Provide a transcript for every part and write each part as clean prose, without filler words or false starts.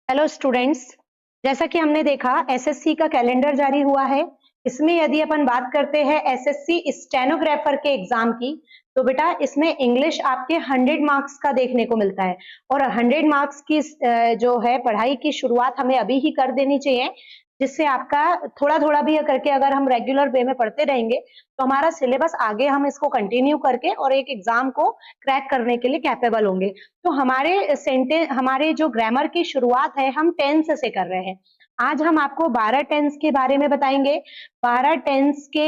Hello students. जैसा कि हमने देखा एसएससी का कैलेंडर जारी हुआ है। इसमें यदि अपन बात करते हैं एसएससी स्टेनोग्राफर के एग्जाम की, तो बेटा इसमें इंग्लिश आपके 100 मार्क्स का देखने को मिलता है। और 100 मार्क्स की जो है पढ़ाई की शुरुआत हमें अभी ही कर देनी चाहिए, जिससे आपका थोड़ा थोड़ा भी करके अगर हम रेगुलर वे में पढ़ते रहेंगे तो हमारा सिलेबस आगे हम इसको कंटिन्यू करके और एक एग्जाम को क्रैक करने के लिए कैपेबल होंगे। तो हमारे जो ग्रामर की शुरुआत है हम टेंस से कर रहे हैं। आज हम आपको 12 टेंस के बारे में बताएंगे। 12 टेंस के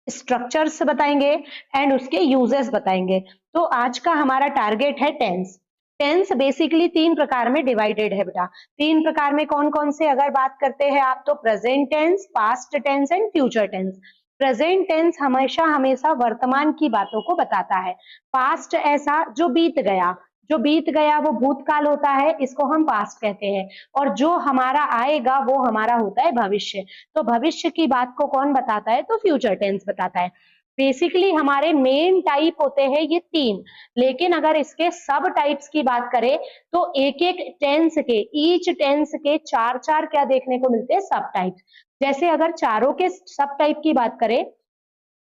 स्ट्रक्चर्स बताएंगे एंड उसके यूजेस बताएंगे। तो आज का हमारा टारगेट है टेंस। टेंस बेसिकली 3 प्रकार में डिवाइडेड है बेटा। 3 प्रकार में कौन कौन से अगर बात करते हैं आप, तो present tense, past tense and future tense. Present tense हमेशा हमेशा वर्तमान की बातों को बताता है। पास्ट ऐसा जो बीत गया वो भूतकाल होता है, इसको हम पास्ट कहते हैं। और जो हमारा आएगा वो हमारा होता है भविष्य। तो भविष्य की बात को कौन बताता है, तो फ्यूचर टेंस बताता है। बेसिकली हमारे मेन टाइप होते हैं ये 3, लेकिन अगर इसके सब टाइप्स की बात करें तो एक एक टेंस के, ईच टेंस के 4 क्या देखने को मिलते हैं, सब टाइप्स। जैसे अगर चारों के सब टाइप की बात करें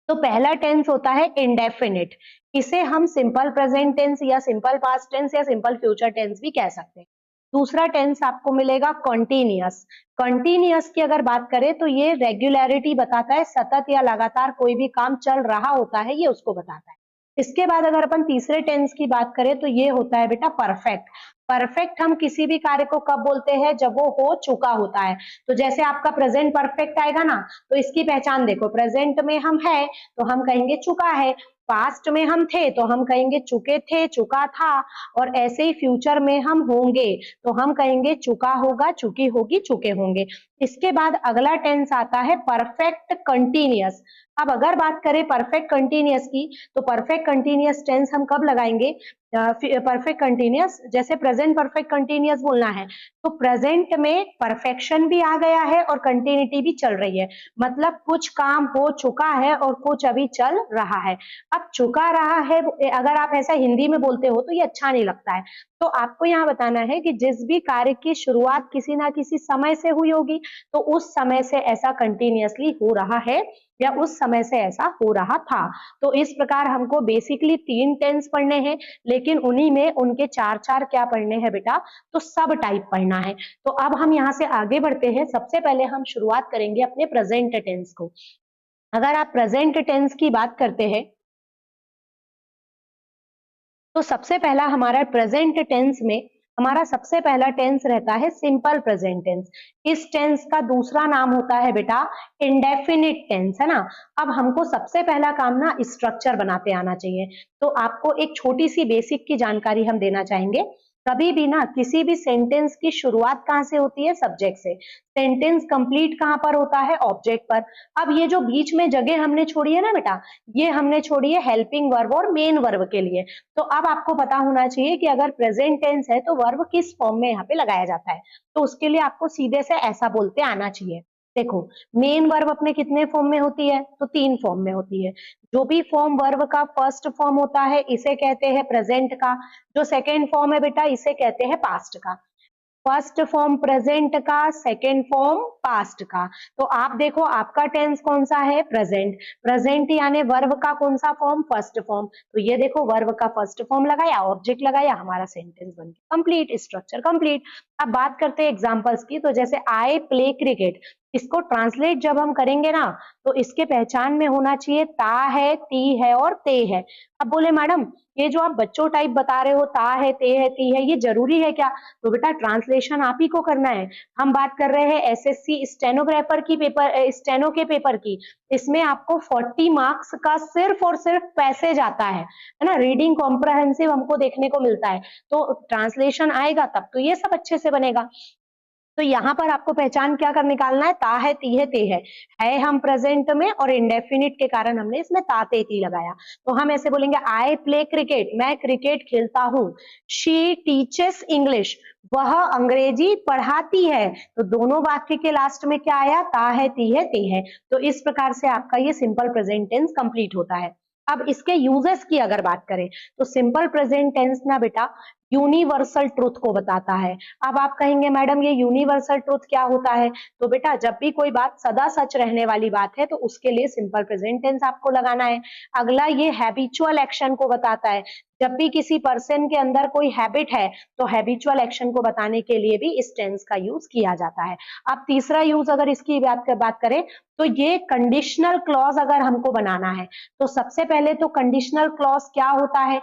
तो पहला टेंस होता है इंडेफिनिट। इसे हम सिंपल प्रेजेंट टेंस या सिंपल पास्ट टेंस या सिंपल फ्यूचर टेंस भी कह सकते हैं। दूसरा टेंस आपको मिलेगा कॉन्टिन्यूअस। कॉन्टिन्यूअस की अगर बात करें तो ये रेगुलरिटी बताता है, सतत या लगातार कोई भी काम चल रहा होता है, ये उसको बताता है। इसके बाद अगर अपन तीसरे टेंस की बात करें तो ये होता है बेटा परफेक्ट। परफेक्ट हम किसी भी कार्य को कब बोलते हैं, जब वो हो चुका होता है। तो जैसे आपका प्रेजेंट परफेक्ट आएगा ना, तो इसकी पहचान देखो, प्रेजेंट में हम है तो हम कहेंगे चुका है, पास्ट में हम थे तो हम कहेंगे चुके थे, चुका था, और ऐसे ही फ्यूचर में हम होंगे तो हम कहेंगे चुका होगा, चुकी होगी, चुके होंगे। इसके बाद अगला टेंस आता है परफेक्ट कंटिन्यूअस। अब अगर बात करें परफेक्ट कंटिन्यूअस की, तो परफेक्ट कंटिन्यूअस टेंस हम कब लगाएंगे, परफेक्ट कंटिन्यूअस, जैसे प्रेजेंट परफेक्ट कंटिन्यूअस बोलना है तो प्रेजेंट में परफेक्शन भी आ गया है और कंटिन्यूटी भी चल रही है। मतलब कुछ काम हो चुका है और कुछ अभी चल रहा है। अब चुका रहा है अगर आप ऐसा हिंदी में बोलते हो तो ये अच्छा नहीं लगता है। तो आपको यहाँ बताना है कि जिस भी कार्य की शुरुआत किसी ना किसी समय से हुई होगी तो उस समय से ऐसा कंटिन्यूअसली हो रहा है या उस समय से ऐसा हो रहा था। तो इस प्रकार हमको बेसिकली 3 टेंस पढ़ने हैं, लेकिन उन्हीं में उनके 4 क्या पढ़ने हैं बेटा, तो सब टाइप पढ़ना है। तो अब हम यहाँ से आगे बढ़ते हैं। सबसे पहले हम शुरुआत करेंगे अपने प्रेजेंट टेंस को। अगर आप प्रेजेंट टेंस की बात करते हैं तो सबसे पहला हमारा प्रेजेंट टेंस में हमारा सबसे पहला टेंस रहता है सिंपल प्रेजेंट टेंस। इस टेंस का दूसरा नाम होता है बेटा इंडेफिनिट टेंस, है ना। अब हमको सबसे पहला काम ना स्ट्रक्चर बनाते आना चाहिए। तो आपको एक छोटी सी बेसिक की जानकारी हम देना चाहेंगे। कभी भी ना किसी भी सेंटेंस की शुरुआत कहाँ से होती है, सब्जेक्ट से। सेंटेंस कंप्लीट कहाँ पर होता है, ऑब्जेक्ट पर। अब ये जो बीच में जगह हमने छोड़ी है ना बेटा, ये हमने छोड़ी है हेल्पिंग वर्ब और मेन वर्ब के लिए। तो अब आपको पता होना चाहिए कि अगर प्रेजेंट टेंस है तो वर्ब किस फॉर्म में यहाँ पे लगाया जाता है। तो उसके लिए आपको सीधे से ऐसा बोलते आना चाहिए। देखो, मेन वर्ब अपने कितने फॉर्म में होती है, तो 3 फॉर्म में होती है। जो भी फॉर्म वर्ब का फर्स्ट फॉर्म होता है इसे कहते हैं प्रेजेंट का। जो सेकेंड फॉर्म है बेटा इसे कहते हैं पास्ट का। फर्स्ट फॉर्म प्रेजेंट का, सेकेंड फॉर्म पास्ट का। तो आप देखो आपका टेंस कौन सा है, प्रेजेंट। प्रेजेंट यानी वर्ब का कौन सा फॉर्म, फर्स्ट फॉर्म। तो ये देखो वर्ब का फर्स्ट फॉर्म लगाया, ऑब्जेक्ट लगाया, हमारा सेंटेंस बन गया कंप्लीट, स्ट्रक्चर कंप्लीट। अब बात करते हैं एग्जांपल्स की। तो जैसे आई प्ले क्रिकेट, इसको ट्रांसलेट जब हम करेंगे ना तो इसके पहचान में होना चाहिए ता है, ती है और ते है। अब बोले मैडम ये जो आप बच्चों टाइप बता रहे हो, ता है, ते है, ती है, ये जरूरी है क्या? तो बेटा ट्रांसलेशन आप ही को करना है। हम बात कर रहे हैं एसएससी स्टेनोग्राफर की पेपर, स्टेनो के पेपर की। इसमें आपको 40 मार्क्स का सिर्फ और सिर्फ पैसेज आता है ना। रीडिंग कॉम्प्रहेंसिव हमको देखने को मिलता है, तो ट्रांसलेशन आएगा तब तो ये सब अच्छे से बनेगा। तो यहाँ पर आपको पहचान क्या कर निकालना है, ता है, ती है, ते है हम प्रेजेंट में और इंडेफिनिट के कारण हमने इसमें ता, ते, ती लगाया। तो हम ऐसे बोलेंगे आई प्ले क्रिकेट, मैं क्रिकेट खेलता हूँ। शी टीचेस इंग्लिश, वह अंग्रेजी पढ़ाती है। तो दोनों वाक्य के लास्ट में क्या आया, ता है, ती है, ते है। तो इस प्रकार से आपका ये सिंपल प्रेजेंट टेंस कंप्लीट होता है। अब इसके यूजेस की अगर बात करें तो सिंपल प्रेजेंट टेंस ना बेटा यूनिवर्सल ट्रुथ को बताता है। अब आप कहेंगे मैडम ये यूनिवर्सल ट्रुथ क्या होता है? तो बेटा जब भी कोई बात सदा सच रहने वाली बात है तो उसके लिए सिंपल प्रेजेंट टेंस आपको लगाना है। अगला ये हैबिचुअल एक्शन को बताता है। जब भी किसी पर्सन के अंदर कोई हैबिट है तो हैबिचुअल एक्शन को बताने के लिए भी इस टेंस का यूज किया जाता है। अब तीसरा यूज अगर इसकी बात करें तो ये कंडीशनल क्लॉज अगर हमको बनाना है तो सबसे पहले तो कंडीशनल क्लॉज क्या होता है?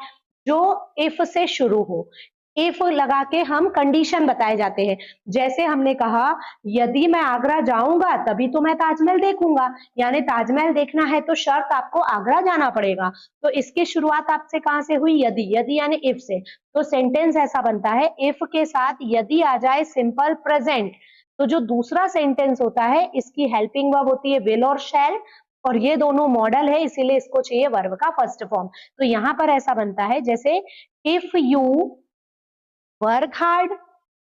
जो इफ से शुरू हो। इफ लगा के हम कंडीशन बताए जाते हैं। जैसे हमने कहा यदि मैं आगरा जाऊंगा तभी तो मैं ताजमहल देखूंगा, यानी ताजमहल देखना है तो शर्त आपको आगरा जाना पड़ेगा। तो इसकी शुरुआत आपसे कहां से हुई? यदि। यदि यानी इफ से। तो सेंटेंस ऐसा बनता है इफ के साथ यदि आ जाए सिंपल प्रेजेंट तो जो दूसरा सेंटेंस होता है इसकी हेल्पिंग वर्ब होती है विल और शैल, और ये दोनों मॉडल है इसीलिए इसको चाहिए वर्ब का फर्स्ट फॉर्म। तो यहां पर ऐसा बनता है जैसे इफ यू वर्क हार्ड,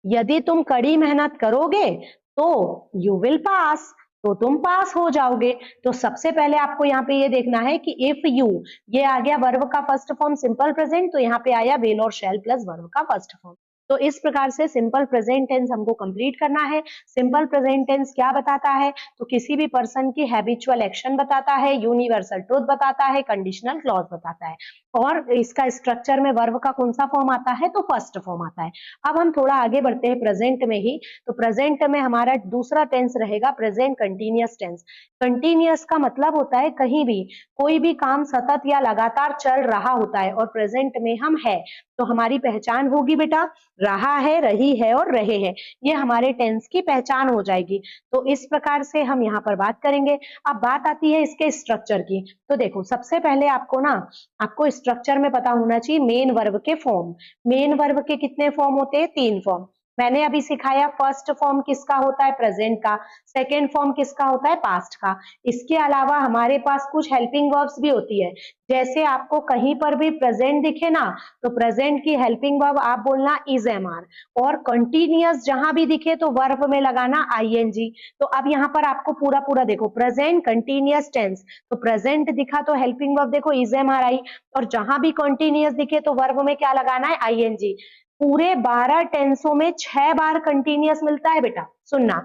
यदि तुम कड़ी मेहनत करोगे तो यू विल पास, तो तुम पास हो जाओगे। तो सबसे पहले आपको यहाँ पे ये देखना है कि इफ यू, ये आ गया वर्ब का फर्स्ट फॉर्म सिंपल प्रेजेंट, तो यहाँ पे आया विल और शैल प्लस वर्ब का फर्स्ट फॉर्म। तो इस प्रकार से सिंपल प्रेजेंट टेंस हमको कंप्लीट करना है। सिंपल प्रेजेंट टेंस क्या बताता है? तो किसी भी पर्सन की हैबिचुअल एक्शन बताता है, यूनिवर्सल ट्रुथ बताता है, कंडीशनल क्लॉज बताता है, और इसका स्ट्रक्चर में वर्ब का कौन सा फॉर्म आता है? तो फर्स्ट फॉर्म आता है। अब हम थोड़ा आगे बढ़ते हैं प्रेजेंट में ही। तो प्रेजेंट में हमारा दूसरा टेंस रहेगा प्रेजेंट कंटिन्यूअस टेंस। कंटिन्यूअस का मतलब होता है कहीं भी कोई भी काम सतत या लगातार चल रहा होता है, और प्रेजेंट में हम है तो हमारी पहचान होगी बेटा रहा है, रही है और रहे हैं, ये हमारे टेंस की पहचान हो जाएगी। तो इस प्रकार से हम यहाँ पर बात करेंगे। अब बात आती है इसके स्ट्रक्चर की। तो देखो सबसे पहले आपको स्ट्रक्चर में पता होना चाहिए मेन वर्ब के फॉर्म। मेन वर्ब के कितने फॉर्म होते हैं? 3 फॉर्म। मैंने अभी सिखाया फर्स्ट फॉर्म किसका होता है? प्रेजेंट का। सेकेंड फॉर्म किसका होता है? पास्ट का। इसके अलावा हमारे पास कुछ हेल्पिंग वर्ब्स भी होती है। जैसे आपको कहीं पर भी प्रेजेंट दिखे ना तो प्रेजेंट की हेल्पिंग वर्ब आप बोलना इज एम आर, और कंटिन्यूअस जहां भी दिखे तो वर्ब में लगाना आईएनजी। तो अब यहाँ पर आपको पूरा पूरा देखो प्रेजेंट कंटिन्यूअस टेंस, तो प्रेजेंट दिखा तो हेल्पिंग वर्ब देखो इज एम आर आई, और जहां भी कंटिन्यूअस दिखे तो वर्ब में क्या लगाना है? आईएनजी। पूरे 12 टेंसों में 6 बार कंटिन्यूअस मिलता है बेटा। सुनना,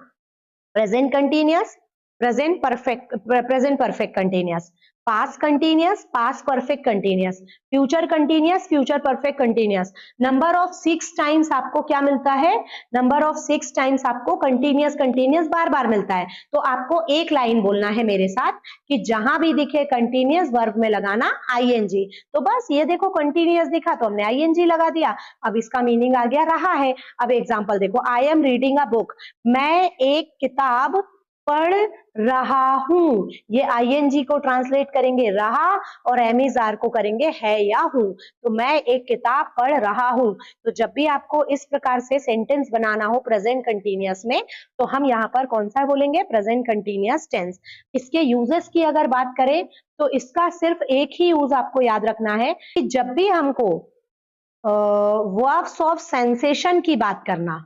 present continuous, present perfect continuous, past continuous, past perfect continuous, future continuous, future perfect continuous. Number of 6 times आपको क्या मिलता है? नंबर ऑफ 6 टाइम्स आपको कंटिन्यूअस बार बार मिलता है। तो आपको एक लाइन बोलना है मेरे साथ कि जहां भी दिखे कंटिन्यूअस वर्ब में लगाना आईएनजी। तो बस ये देखो कंटिन्यूअस दिखा तो हमने आईएनजी लगा दिया। अब इसका मीनिंग आ गया रहा है। अब एग्जांपल देखो, I am reading a book, मैं एक किताब पढ़ रहा हूं। ये आईएनजी को ट्रांसलेट करेंगे रहा, और एमिजार को करेंगे है या हूं। तो मैं एक किताब पढ़ रहा हूं। तो जब भी आपको इस प्रकार से सेंटेंस बनाना हो प्रेजेंट कंटिन्यूअस में तो हम यहाँ पर कौन सा बोलेंगे? Present continuous tense. इसके यूजेस की अगर बात करें तो इसका सिर्फ एक ही यूज आपको याद रखना है कि जब भी हमको वर्ब्स ऑफ सेंसेशन की बात करना।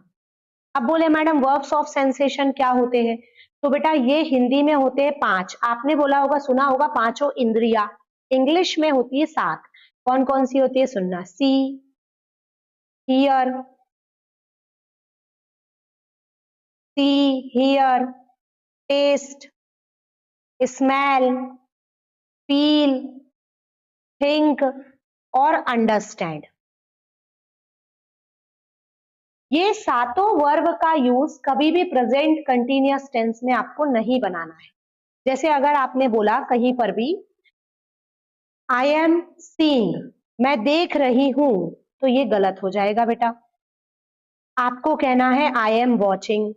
अब बोले मैडम वर्ब्स ऑफ सेंसेशन क्या होते हैं? तो बेटा ये हिंदी में होते हैं 5। आपने बोला होगा, सुना होगा पांचों इंद्रिया। इंग्लिश में होती है 7। कौन कौन सी होती है? सुनना, see, hear, taste, smell, feel, think और अंडरस्टैंड। ये सातों वर्ब का यूज कभी भी प्रेजेंट कंटिन्यूअस टेंस में आपको नहीं बनाना है। जैसे अगर आपने बोला कहीं पर भी आई एम सीइंग, मैं देख रही हूं, तो ये गलत हो जाएगा बेटा। आपको कहना है आई एम वॉचिंग,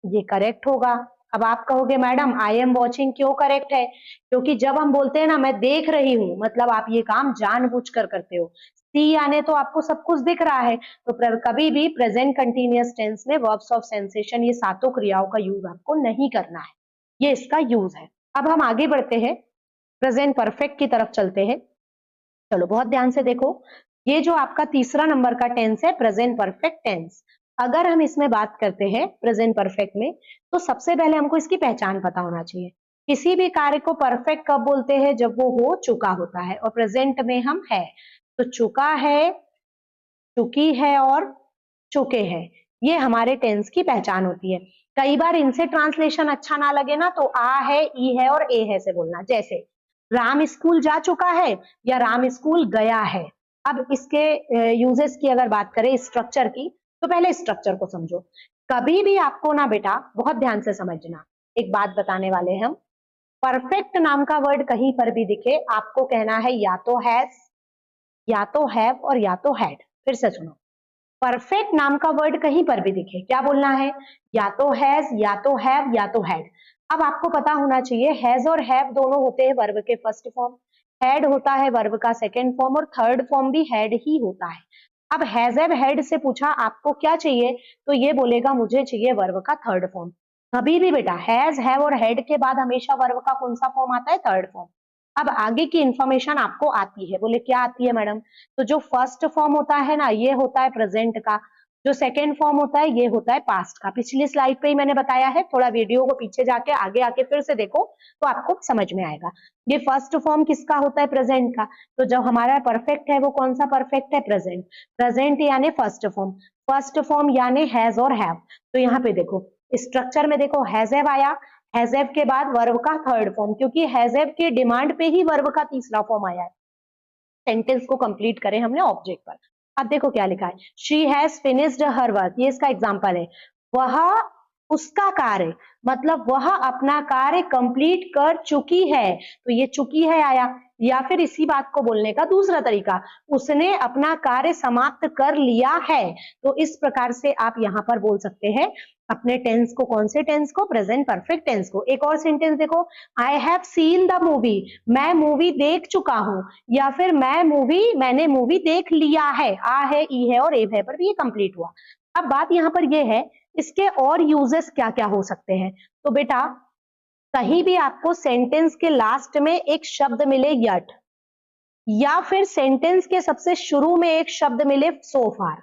ये करेक्ट होगा। अब आप कहोगे मैडम आई एम वॉचिंग क्यों करेक्ट है? क्योंकि जब हम बोलते हैं ना मैं देख रही हूं, मतलब आप ये काम जानबूझकर करते हो। सी आने तो आपको सब कुछ दिख रहा है। तो कभी भी प्रेजेंट कंटिन्यूअस टेंस में वर्ब्स ऑफ सेंसेशन ये सातों क्रियाओं का यूज आपको नहीं करना है। ये इसका यूज है। अब हम आगे बढ़ते हैं, प्रेजेंट परफेक्ट की तरफ चलते हैं। चलो बहुत ध्यान से देखो, ये जो आपका तीसरा नंबर का टेंस है प्रेजेंट परफेक्ट टेंस। अगर हम इसमें बात करते हैं प्रेजेंट परफेक्ट में तो सबसे पहले हमको इसकी पहचान पता होना चाहिए। किसी भी कार्य को परफेक्ट कब बोलते हैं? जब वो हो चुका होता है, और प्रेजेंट में हम है। तो चुका है, चुकी है और चुके हैं, ये हमारे टेंस की पहचान होती है। कई बार इनसे ट्रांसलेशन अच्छा ना लगे ना तो आ है, ई है और ए है से बोलना, जैसे राम स्कूल जा चुका है या राम स्कूल गया है। अब इसके यूजेस की अगर बात करें स्ट्रक्चर की, तो पहले स्ट्रक्चर को समझो। कभी भी आपको ना बेटा बहुत ध्यान से समझना, एक बात बताने वाले हैं हम, परफेक्ट नाम का वर्ड कहीं पर भी दिखे आपको कहना है या तो हैज, या तो हैव और या तो हैड। फिर से सुनो, परफेक्ट नाम का वर्ड कहीं पर भी दिखे क्या बोलना है, या तो हैज, या तो हैव, या तो हैड। अब आपको पता होना चाहिए हैज और हैव दोनों होते हैं वर्ब के फर्स्ट फॉर्म, हैड होता है वर्ब का सेकंड फॉर्म और थर्ड फॉर्म भी हैड ही होता है। अब हैज हैव हैड से पूछा आपको क्या चाहिए, तो ये बोलेगा मुझे चाहिए वर्ब का थर्ड फॉर्म। कभी भी बेटा हैज हैव और हैड के बाद हमेशा वर्ब का कौन सा फॉर्म आता है, थर्ड फॉर्म। अब आगे की इंफॉर्मेशन आपको आती है, बोले क्या आती है मैडम, तो जो फर्स्ट फॉर्म होता है ना ये होता है प्रेजेंट का, जो सेकेंड फॉर्म होता है ये होता है पास्ट का। पिछली स्लाइड पे ही मैंने बताया है, थोड़ा वीडियो को पीछे जाके आगे आके फिर से देखो तो आपको समझ में आएगा। ये फर्स्ट फॉर्म किसका होता है, प्रेजेंट का। तो जब हमारा परफेक्ट है वो कौन सा परफेक्ट है, प्रेजेंट। प्रेजेंट यानी फर्स्ट फॉर्म, फर्स्ट फॉर्म यानी हैज और हैव। तो यहाँ पे देखो स्ट्रक्चर में देखो हैज हैव आया, हैज हैव के बाद वर्ब का थर्ड फॉर्म, क्योंकि हैज हैव के डिमांड पे ही वर्ब का तीसरा फॉर्म आया है। सेंटेंस को कंप्लीट करें हमने ऑब्जेक्ट पर। अब देखो क्या लिखा है, she has finished her work, ये इसका एग्जांपल है। वह उसका कार्य, मतलब वह अपना कार्य कंप्लीट कर चुकी है, तो ये चुकी है आया। या फिर इसी बात को बोलने का दूसरा तरीका, उसने अपना कार्य समाप्त कर लिया है। तो इस प्रकार से आप यहाँ पर बोल सकते हैं अपने टेंस को, कौन से टेंस को, प्रेजेंट परफेक्ट टेंस को। एक और सेंटेंस देखो, I have seen the movie, मैं मूवी देख चुका हूं, या फिर मैंने मूवी देख लिया है, आ है, ई है और एव है पर भी ये कंप्लीट हुआ। अब बात यहाँ पर ये है इसके और यूजेस क्या क्या हो सकते हैं। तो बेटा कहीं भी आपको सेंटेंस के लास्ट में एक शब्द मिले यट, या फिर सेंटेंस के सबसे शुरू में एक शब्द मिले सो फार,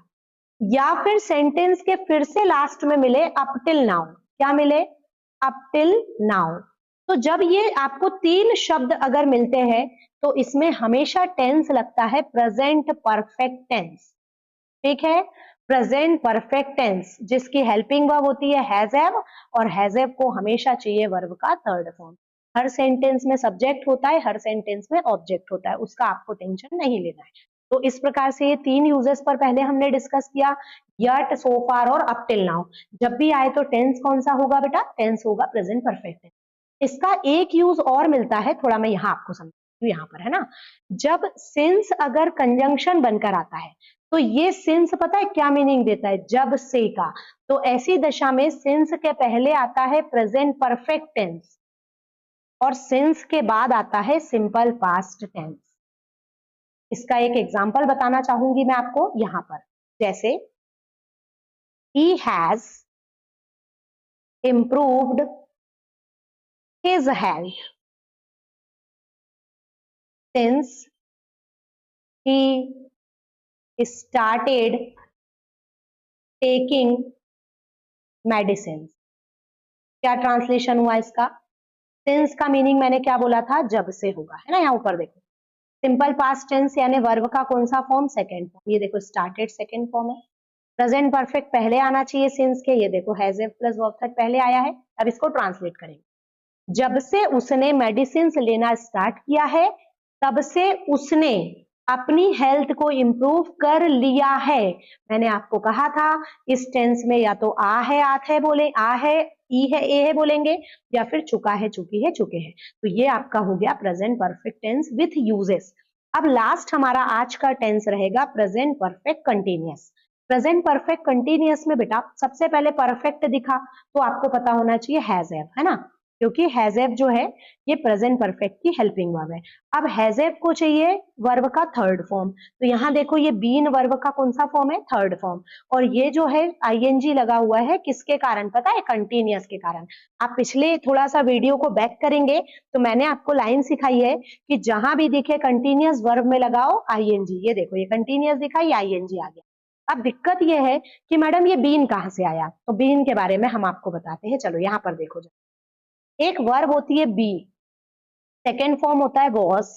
या फिर सेंटेंस के फिर से लास्ट में मिले अप टिल नाउ, क्या मिले, अप टिल नाउ। तो जब ये आपको तीन शब्द अगर मिलते हैं तो इसमें हमेशा टेंस लगता है प्रेजेंट परफेक्ट टेंस, ठीक है। प्रेजेंट परफेक्ट टेंस जिसकी हेल्पिंग वर्ब होती है हैज हैव, और हैज हैव को हमेशा चाहिए वर्ब का थर्ड फॉर्म। हर सेंटेंस में सब्जेक्ट होता है, हर सेंटेंस में ऑब्जेक्ट होता है, उसका आपको टेंशन नहीं लेना है। तो इस प्रकार से ये तीन यूजेस पर पहले हमने डिस्कस किया, यट, सो फार और अप टिल नाउ। जब भी आए तो टेंस कौन सा होगा बेटा, टेंस होगा प्रेजेंट परफेक्ट टेंस। इसका एक यूज और मिलता है, थोड़ा मैं यहाँ आपको समझाती हूँ, यहाँ पर है ना, जब सिंस अगर कंजंक्शन बनकर आता है तो ये सिंस पता है क्या मीनिंग देता है, जब से का। तो ऐसी दशा में सिंस के पहले आता है प्रेजेंट परफेक्ट टेंस और सिंस के बाद आता है सिंपल पास्ट टेंस। इसका एक एग्जांपल बताना चाहूंगी मैं आपको यहां पर, जैसे he has improved his health since he started taking medicines। क्या ट्रांसलेशन हुआ इसका, सिंस का मीनिंग मैंने क्या बोला था, जब से होगा, है ना। यहाँ ऊपर देखो सिंपल पास्ट टेंस यानी वर्ब का कौन सा फॉर्म, सेकंड फॉर्म, ये देखो स्टार्टेड सेकंड फॉर्म है। प्रेजेंट परफेक्ट पहले आना चाहिए सिंस के, ये देखो हैज हैव प्लस वर्ब तक पहले आया है। अब इसको ट्रांसलेट करेंगे, जब से उसने मेडिसिन लेना स्टार्ट किया है तब से उसने अपनी हेल्थ को इम्प्रूव कर लिया है। मैंने आपको कहा था इस टेंस में या तो आ है, आत है बोले, आ है, ई है, ए है बोलेंगे, या फिर चुका है, चुकी है, चुके हैं। तो ये आपका हो गया present perfect tense with uses. अब लास्ट हमारा आज का टेंस रहेगा present perfect continuous. Present perfect continuous में बेटा सबसे पहले परफेक्ट दिखा तो आपको पता होना चाहिए हैज हैव, है ना, क्योंकि हैज हैव जो है ये प्रेजेंट परफेक्ट की हेल्पिंग वर्ब है। अब हैज हैव को चाहिए वर्ब का थर्ड फॉर्म, तो यहाँ देखो ये बीन वर्ब का कौन सा फॉर्म है, थर्ड फॉर्म। और ये जो है आईएनजी लगा हुआ है किसके कारण पता है, कंटिन्यूअस के कारण। आप पिछले थोड़ा सा वीडियो को बैक करेंगे तो मैंने आपको लाइन सिखाई है कि जहां भी दिखे कंटिन्यूअस वर्ब में लगाओ आईएनजी। ये देखो ये कंटिन्यूअस दिखा, ये आईएनजी आ गया। अब दिक्कत ये है कि मैडम ये बीन कहाँ से आया, तो बीन के बारे में हम आपको बताते हैं। चलो यहाँ पर देखो, एक वर्ब होती है बी, सेकेंड फॉर्म होता है वॉज,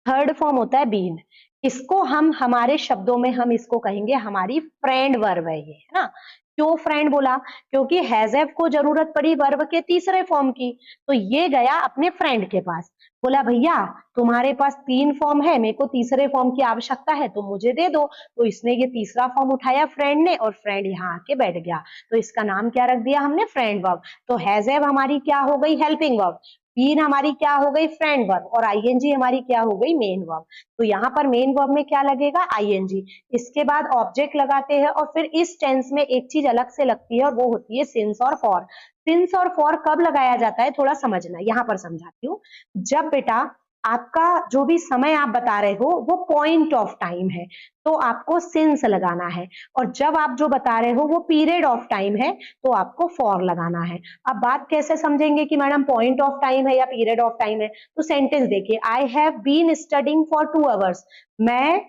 थर्ड फॉर्म होता है बीन। इसको हम हमारे शब्दों में हम इसको कहेंगे हमारी फ्रेंड वर्ब है ये, है ना। क्यों फ्रेंड बोला? क्योंकि हैजैव को जरूरत पड़ी वर्ब के तीसरे फॉर्म की, तो ये गया अपने फ्रेंड के पास, बोला भैया तुम्हारे पास 3 फॉर्म है, मेरे को तीसरे फॉर्म की आवश्यकता है तो मुझे दे दो। तो इसने ये तीसरा फॉर्म उठाया फ्रेंड ने, और फ्रेंड यहाँ आके बैठ गया, तो इसका नाम क्या रख दिया हमने? Friend verb. तो हैजैव हमारी क्या हो गई? Helping verb. बीन हमारी क्या हो गई? Friend verb. और आईएनजी हमारी क्या हो गई? Main verb. तो यहाँ पर मेन वर्ब में क्या लगेगा? आईएनजी। इसके बाद ऑब्जेक्ट लगाते हैं, और फिर इस टेंस में एक चीज अलग से लगती है और वो होती है सिंस और फॉर। सिंस और फॉर कब लगाया जाता है थोड़ा समझना, यहाँ पर समझाती हूँ। जब बेटा आपका जो भी समय आप बता रहे हो वो पॉइंट ऑफ टाइम है, तो आपको सिंस लगाना है, और जब आप जो बता रहे हो वो पीरियड ऑफ टाइम है तो आपको फॉर लगाना है। अब बात कैसे समझेंगे कि मैडम पॉइंट ऑफ टाइम है या पीरियड ऑफ टाइम है? तो सेंटेंस देखिए, I have been studying for 2 hours, मैं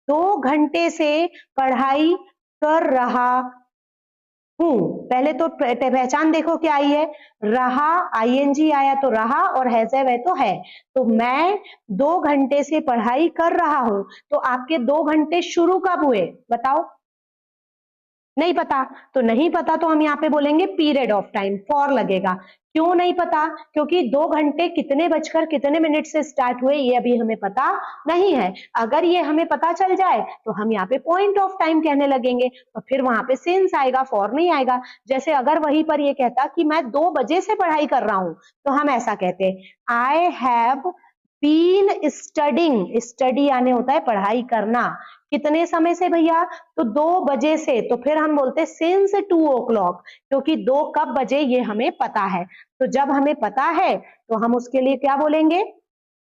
2 घंटे से पढ़ाई कर रहा हूं। पहले तो पहचान देखो क्या आई है? रहा, आईएनजी आया तो रहा, और हैजैव है तो है। तो मैं 2 घंटे से पढ़ाई कर रहा हूं, तो आपके 2 घंटे शुरू कब हुए बताओ? नहीं पता? तो नहीं पता तो हम यहाँ पे बोलेंगे पीरियड ऑफ टाइम, फॉर लगेगा। क्यों नहीं पता? क्योंकि 2 घंटे कितने बजकर कितने मिनट से स्टार्ट हुए ये अभी हमें पता नहीं है। अगर ये हमें पता चल जाए तो हम यहाँ पे पॉइंट ऑफ टाइम कहने लगेंगे, तो फिर वहां पे सिंस आएगा, फॉर नहीं आएगा। जैसे अगर वहीं पर ये कहता कि मैं 2 बजे से पढ़ाई कर रहा हूं, तो हम ऐसा कहते, I have been studying. Study आने होता है पढ़ाई करना, कितने समय से भैया? तो 2 बजे से। तो फिर हम बोलते सिंस 2 o'clock, क्योंकि 2 कब बजे ये हमें पता है। तो जब हमें पता है तो हम उसके लिए क्या बोलेंगे?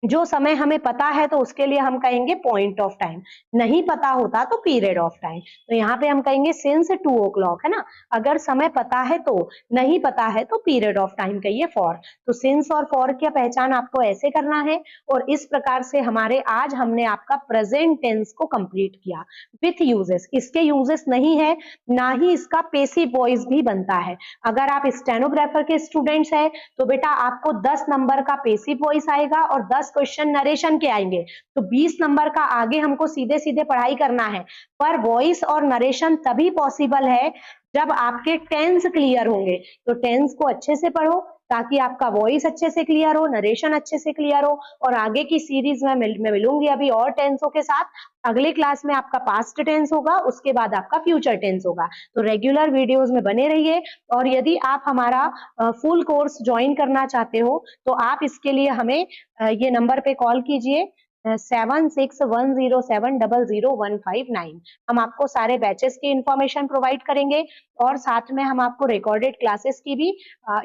जो समय हमें पता है तो उसके लिए हम कहेंगे पॉइंट ऑफ टाइम, नहीं पता होता तो पीरियड ऑफ टाइम। तो यहाँ पे हम कहेंगे सिंस 2 o'clock, है ना। अगर समय पता है तो, नहीं पता है तो पीरियड ऑफ टाइम कहिए फॉर। तो सिंस और फॉर की पहचान आपको ऐसे करना है, और इस प्रकार से हमारे आज हमने आपका प्रेजेंट टेंस को कंप्लीट किया विथ यूजेस। इसके यूजेस नहीं है, ना ही इसका पेसिव वॉइस भी बनता है। अगर आप स्टेनोग्राफर के स्टूडेंट्स है तो बेटा आपको 10 नंबर का पेसिव वॉइस आएगा और 10 क्वेश्चन नरेशन के आएंगे, तो 20 नंबर का आगे हमको सीधे सीधे पढ़ाई करना है। पर वॉइस और नरेशन तभी पॉसिबल है जब आपके टेंस क्लियर होंगे। तो टेंस को अच्छे से पढ़ो ताकि आपका वॉइस अच्छे से क्लियर हो, नरेशन अच्छे से क्लियर हो। और आगे की सीरीज में मैं मिलूंगी अभी और टेंसों के साथ। अगले क्लास में आपका पास्ट टेंस होगा, उसके बाद आपका फ्यूचर टेंस होगा। तो रेगुलर वीडियोस में बने रहिए। और यदि आप हमारा फुल कोर्स ज्वाइन करना चाहते हो तो आप इसके लिए हमें ये नंबर पे कॉल कीजिए 7610700159। हम आपको सारे बैचेस की इंफॉर्मेशन प्रोवाइड करेंगे, और साथ में हम आपको रिकॉर्डेड क्लासेस की भी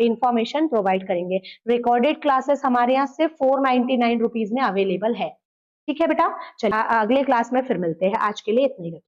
इंफॉर्मेशन प्रोवाइड करेंगे। रिकॉर्डेड क्लासेस हमारे यहाँ सिर्फ 499 रुपीज में अवेलेबल है। ठीक है बेटा, चलिए अगले क्लास में फिर मिलते हैं। आज के लिए इतना ही।